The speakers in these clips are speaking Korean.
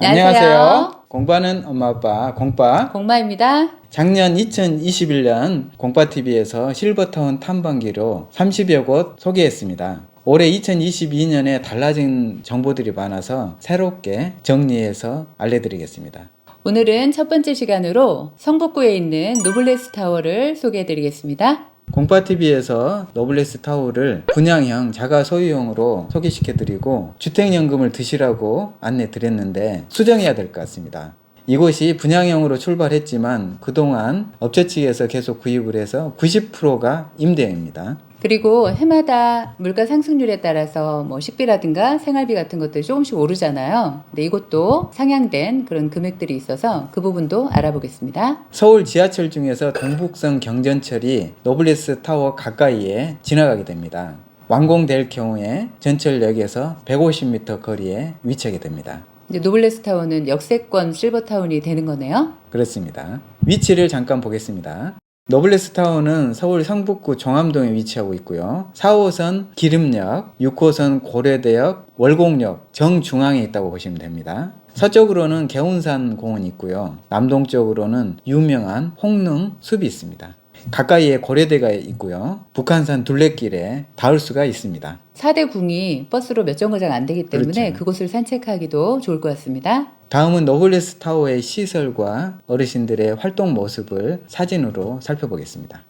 안녕하세요. 공부하는 엄마 아빠 공빠 공마입니다. 작년 2021년 공빠TV에서 실버타운 탐방기로 30여 곳 소개했습니다. 올해 2022년에 달라진 정보들이 많아서 새롭게 정리해서 알려드리겠습니다. 오늘은 첫 번째 시간으로 성북구에 있는 노블레스 타워를 소개해드리겠습니다. 공빠TV에서 노블레스 타워를 분양형 자가 소유용으로 소개시켜드리고 주택연금을 드시라고 안내드렸는데 수정해야 될 것 같습니다. 이곳이 분양형으로 출발했지만 그동안 업체 측에서 계속 구입을 해서 90%가 임대입니다. 그리고 해마다 물가 상승률에 따라서 식비라든가 생활비 같은 것들이 조금씩 오르잖아요. 근데 이것도 상향된 그런 금액들이 있어서 그 부분도 알아보겠습니다. 서울 지하철 중에서 동북선 경전철이 노블레스 타워 가까이에 지나가게 됩니다. 완공될 경우에 전철역에서 150m 거리에 위치하게 됩니다. 이제 노블레스 타워는 역세권 실버타운이 되는 거네요. 그렇습니다. 위치를 잠깐 보겠습니다. 노블레스 타워는 서울 성북구 종암동에 위치하고 있고요. 4호선 기름역, 6호선 고려대역, 월곡역 정중앙에 있다고 보시면 됩니다. 서쪽으로는 개운산 공원이 있고요. 남동쪽으로는 유명한 홍릉 숲이 있습니다. 가까이에 고려대가 있고요. 북한산 둘레길에 닿을 수가 있습니다. 4대 궁이 버스로 몇 정거장 안 되기 때문에 그렇죠. 그곳을 산책하기도 좋을 것 같습니다. 다음은 노블레스 타워의 시설과 어르신들의 활동 모습을 사진으로 살펴보겠습니다.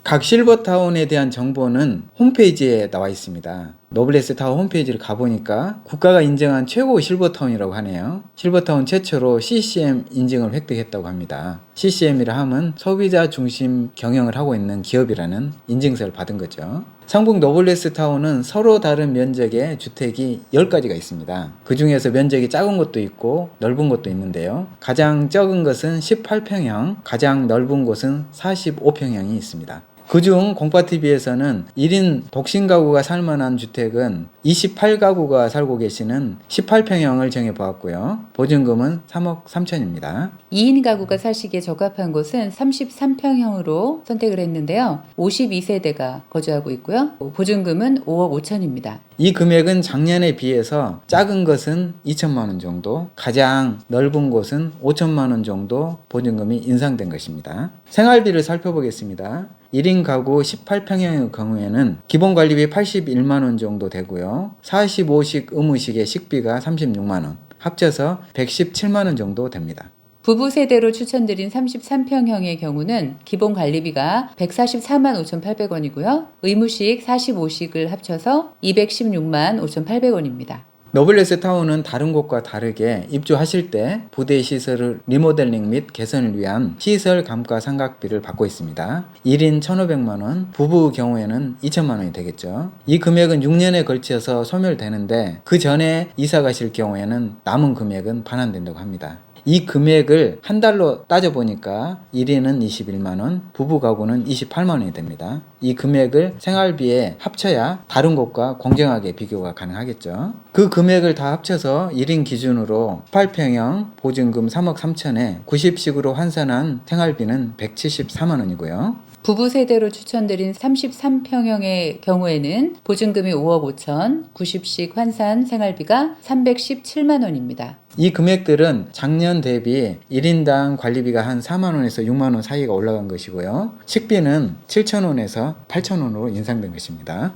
각 실버타운에 대한 정보는 홈페이지에 나와 있습니다. 노블레스 타워 홈페이지를 가보니까 국가가 인정한 최고 실버타운이라고 하네요. 실버타운 최초로 CCM 인증을 획득했다고 합니다. CCM이라 함은 소비자 중심 경영을 하고 있는 기업이라는 인증서를 받은 거죠. 성북 노블레스 타워는 서로 다른 면적의 주택이 10가지가 있습니다. 그 중에서 면적이 작은 것도 있고 넓은 것도 있는데요. 가장 적은 것은 18평형, 가장 넓은 곳은 45평형이 있습니다. 그중 공빠TV에서는 1인 독신 가구가 살만한 주택은 28가구가 살고 계시는 18평형을 정해보았고요. 보증금은 3억 3천입니다. 2인 가구가 사시기에 적합한 곳은 33평형으로 선택을 했는데요. 52세대가 거주하고 있고요. 보증금은 5억 5천입니다. 이 금액은 작년에 비해서 작은 것은 2천만 원 정도, 가장 넓은 곳은 5천만 원 정도 보증금이 인상된 것입니다. 생활비를 살펴보겠습니다. 1인 가구 18평형의 경우에는 기본관리비 81만 원 정도 되고요. 45식 의무식의 식비가 36만 원, 합쳐서 117만 원 정도 됩니다. 부부 세대로 추천드린 33평형의 경우는 기본 관리비가 144만 5,800원이고요. 의무식 45식을 합쳐서 216만 5,800원입니다. 노블레스 타워는 다른 곳과 다르게 입주하실 때 부대 시설을 리모델링 및 개선을 위한 시설 감가상각비를 받고 있습니다. 1인 1,500만 원, 부부 경우에는 2천만 원이 되겠죠. 이 금액은 6년에 걸쳐서 소멸되는데 그 전에 이사 가실 경우에는 남은 금액은 반환된다고 합니다. 이 금액을 한 달로 따져보니까 1인은 21만원, 부부 가구는 28만원이 됩니다. 이 금액을 생활비에 합쳐야 다른 곳과 공정하게 비교가 가능하겠죠. 그 금액을 다 합쳐서 1인 기준으로 18평형 보증금 3억 3천에 90식으로 환산한 생활비는 174만원이고요. 부부 세대로 추천드린 33평형의 경우에는 보증금이 5억 5천, 90식 환산 생활비가 317만 원입니다. 이 금액들은 작년 대비 1인당 관리비가 한 4만원에서 6만원 사이가 올라간 것이고요. 식비는 7천원에서 8천원으로 인상된 것입니다.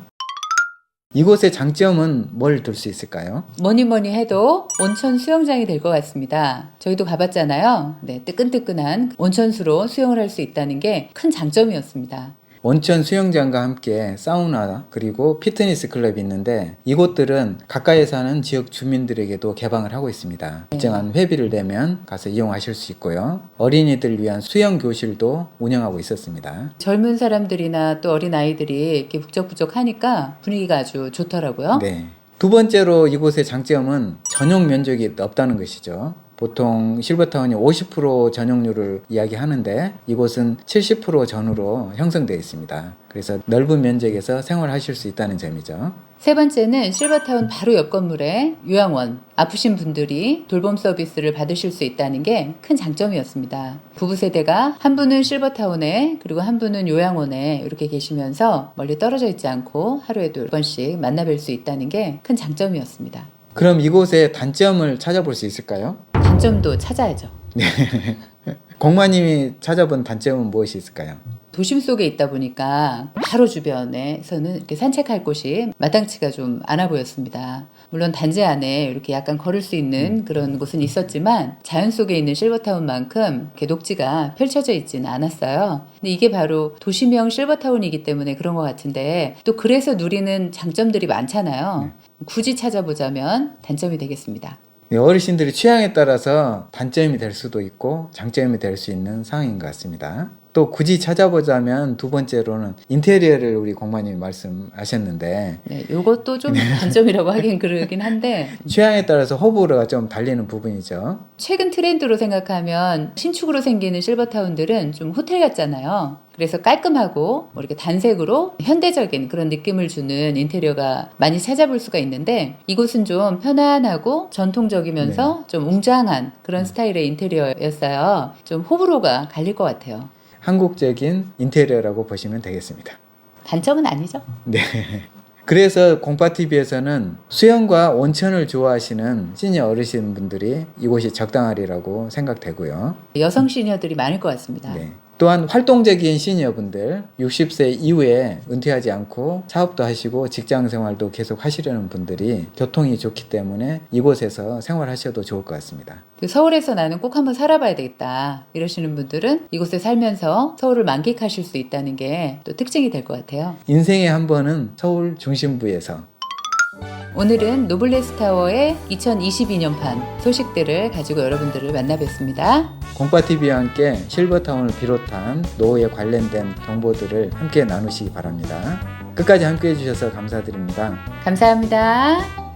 이곳의 장점은 뭘 들 수 있을까요? 뭐니 해도 온천 수영장이 될 것 같습니다. 저희도 가봤잖아요. 네, 뜨끈뜨끈한 온천수로 수영을 할 수 있다는 게 큰 장점이었습니다. 온천 수영장과 함께 사우나 그리고 피트니스 클럽이 있는데 이곳들은 가까이에 사는 지역 주민들에게도 개방을 하고 있습니다. 일정한 회비를 내면 가서 이용하실 수 있고요. 어린이들 위한 수영 교실도 운영하고 있었습니다. 젊은 사람들이나 또 어린 아이들이 이렇게 북적북적 하니까 분위기가 아주 좋더라고요. 네. 두 번째로 이곳의 장점은 전용 면적이 없다는 것이죠. 보통 실버타운이 50% 전용률을 이야기하는데 이곳은 70% 전후로 형성되어 있습니다. 그래서 넓은 면적에서 생활하실 수 있다는 점이죠. 세 번째는 실버타운 바로 옆 건물에 요양원, 아프신 분들이 돌봄 서비스를 받으실 수 있다는 게 큰 장점이었습니다. 부부 세대가 한 분은 실버타운에 그리고 한 분은 요양원에 이렇게 계시면서 멀리 떨어져 있지 않고 하루에도 몇 번씩 만나뵐 수 있다는 게 큰 장점이었습니다. 그럼 이곳의 단점을 찾아볼 수 있을까요? 단점도 찾아야죠. 공마님이 찾아본 단점은 무엇이 있을까요? 도심 속에 있다 보니까 바로 주변에서는 이렇게 산책할 곳이 마땅치가 좀 않아 보였습니다. 물론 단지 안에 이렇게 약간 걸을 수 있는 그런 곳은 있었지만 자연 속에 있는 실버타운만큼 이렇게 녹지가 펼쳐져 있지는 않았어요. 근데 이게 바로 도시명 실버타운이기 때문에 그런 것 같은데 또 그래서 누리는 장점들이 많잖아요. 굳이 찾아보자면 단점이 되겠습니다. 어르신들의 취향에 따라서 단점이 될 수도 있고 장점이 될 수 있는 상황인 것 같습니다. 또 굳이 찾아보자면 두 번째로는 인테리어를 우리 공마님이 말씀하셨는데 네, 요것도 좀 단점이라고 하긴 그러긴 한데 취향에 따라서 호불호가 좀 달리는 부분이죠. 최근 트렌드로 생각하면 신축으로 생기는 실버타운들은 좀 호텔 같잖아요. 그래서 깔끔하고 뭐 이렇게 단색으로 현대적인 그런 느낌을 주는 인테리어가 많이 찾아볼 수가 있는데 이곳은 좀 편안하고 전통적이면서 좀 웅장한 그런 스타일의 인테리어였어요. 좀 호불호가 갈릴 것 같아요. 한국적인 인테리어라고 보시면 되겠습니다. 단점은 아니죠. 네. 그래서 공파TV에서는 수영과 온천을 좋아하시는 시니어 어르신분들이 이곳이 적당하리라고 생각되고요. 여성 시니어들이 많을 것 같습니다. 네. 또한 활동적인 시니어분들 60세 이후에 은퇴하지 않고 사업도 하시고 직장 생활도 계속 하시려는 분들이 교통이 좋기 때문에 이곳에서 생활하셔도 좋을 것 같습니다. 서울에서 나는 꼭 한번 살아봐야 되겠다 이러시는 분들은 이곳에 살면서 서울을 만끽하실 수 있다는 게 또 특징이 될 것 같아요. 인생에 한 번은 서울 중심부에서 오늘은 노블레스 타워의 2022년판 소식들을 가지고 여러분들을 만나뵙습니다. 공파TV와 함께 실버타운을 비롯한 노후에 관련된 정보들을 함께 나누시기 바랍니다. 끝까지 함께 해주셔서 감사드립니다. 감사합니다.